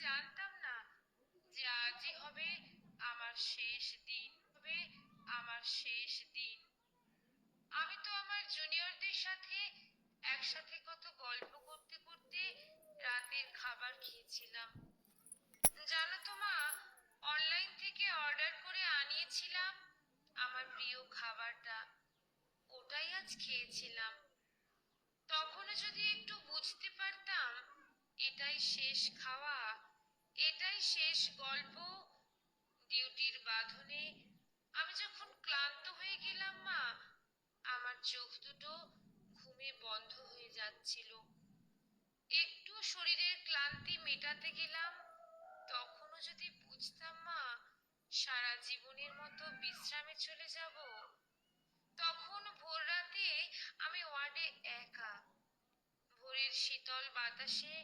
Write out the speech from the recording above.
জানতাম না যে আজই হবে আমার শেষ দিন, হবে আমার শেষ দিন। আমি তো আমার জুনিয়রদের সাথে একসাথে কত গল্প করতে করতে রাতের খাবার খেয়েছিলাম। জানো তো মা, অনলাইন থেকে অর্ডার করে আনিয়েছিলাম আমার প্রিয় খাবারটা, ওটাই আজ খেয়েছিলাম। তখনও যদি একটু বুঝতে পারতাম এটাই শেষ খাওয়া, এটাই শেষ গল্প। ডিউটির বাঁধনে আমি যখন ক্লান্ত হয়ে গেলাম মা, আমার চোখ দুটো ঘুমে বন্ধ হয়ে যাচ্ছিল। একটু শরীরের ক্লান্তি মেটাতে গেলাম, তখনও যদি বুঝতাম মা সারা জীবনের মতো বিশ্রামে চলে যাব। তখন ভোর রাতে আমি ওয়ার্ডে একা, ভোরের শীতল বাতাসে